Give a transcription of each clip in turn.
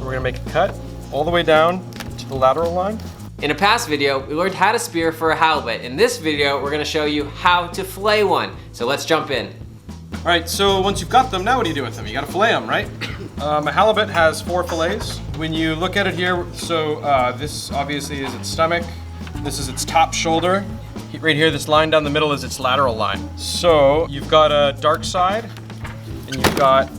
So we're gonna make a cut all the way down to the lateral line. In a past video, we learned how to spear for a halibut. In this video, we're gonna show you how to fillet one. So let's jump in. All right, so once you've got them, now what do you do with them? You gotta fillet them, right? A halibut has 4 fillets. When you look at it here, so this obviously is its stomach. This is its top shoulder. Right here, this line down the middle is its lateral line. So you've got a dark side and you've got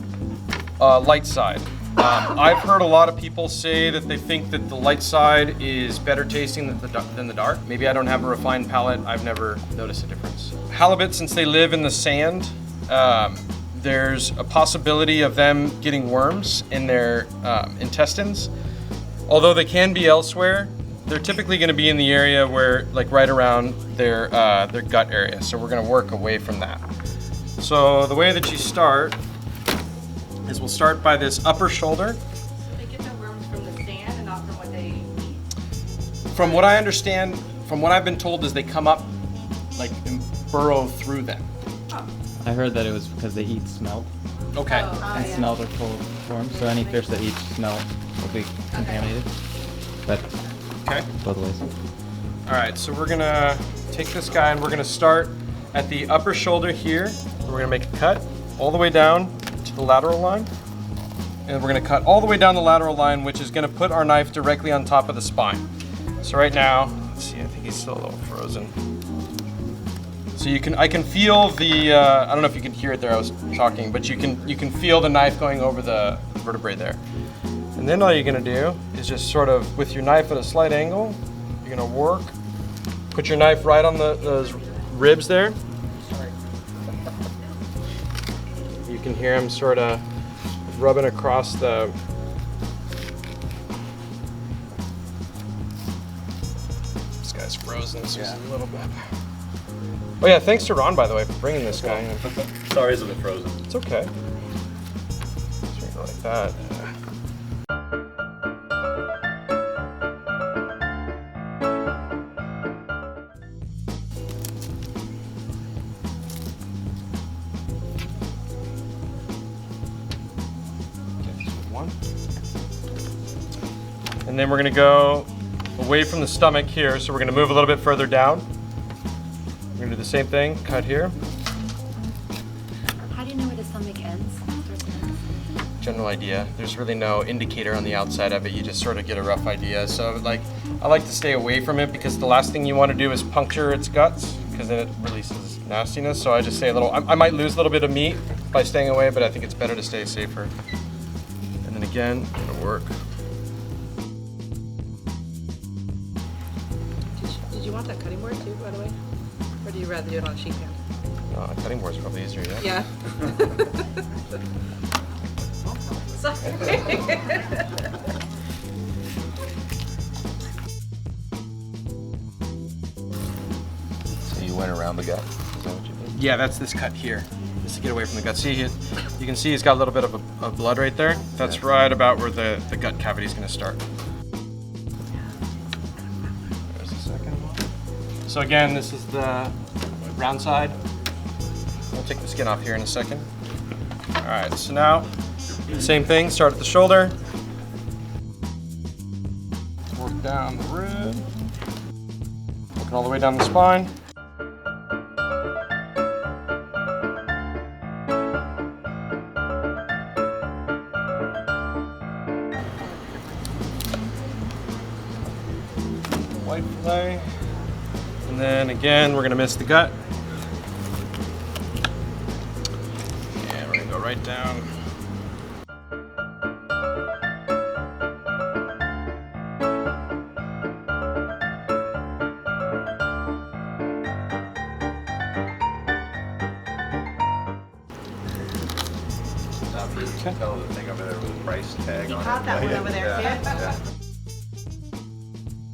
a light side. I've heard a lot of people say that they think that the light side is better tasting than the dark. Maybe I don't have a refined palate. I've never noticed a difference. Halibut, since they live in the sand, there's a possibility of them getting worms in their intestines. Although they can be elsewhere, they're typically going to be in the area where, like right around their gut area. So we're going to work away from that. So the way that you start is we'll start by this upper shoulder. So they get their worms from the sand and not from what they eat? From what I understand, from what I've been told, is they come up like and burrow through them. Oh. I heard that it was because they eat smelt, Okay. and smelt are full of worms, so any fish that eats smelt will be contaminated. But Okay. both ways. All right, so we're gonna take this guy and we're gonna start at the upper shoulder here. We're gonna make a cut all the way down to the lateral line. And we're gonna cut all the way down the lateral line, which is gonna put our knife directly on top of the spine. So right now, let's see, I think he's still a little frozen. So I can feel the, I don't know if you can hear it there, I was talking, but you can feel the knife going over the vertebrae there. And then all you're gonna do is just sort of, with your knife at a slight angle, you're gonna work, put your knife right on those ribs there. You can hear him sort of rubbing across the... This guy's frozen, so yeah. A little bit. Oh yeah, thanks to Ron, by the way, for bringing this guy in. Sorry, isn't it frozen? It's okay. Just go like that. One. And then we're gonna go away from the stomach here, so we're gonna move a little bit further down. We're gonna do the same thing, cut here. How do you know where the stomach ends? General idea. There's really no indicator on the outside of it. You just sort of get a rough idea. So like, I like to stay away from it because the last thing you want to do is puncture its guts because then it releases nastiness. So I just say a little, I might lose a little bit of meat by staying away, but I think it's better to stay safer. And then again, it'll work. Did you want that cutting board too, by the way? Or do you rather do it on a sheet pan? No, a cutting board's probably easier, yeah? Yeah. Sorry. So you went around the gut. Is that what you did? Yeah, that's this cut here, just to get away from the gut. See, you can see he's got a little bit of blood right there. That's right about where the gut cavity is going to start. There's the second one. So again, this is the round side. I'll take the skin off here in a second. All right, so now, same thing, start at the shoulder. Work down the rib. Working all the way down the spine. White fillet. And then again, we're gonna miss the gut. And we're gonna go right down. You can tell the thing over there with a price tag on it. Caught that one over there, Yeah, too? yeah.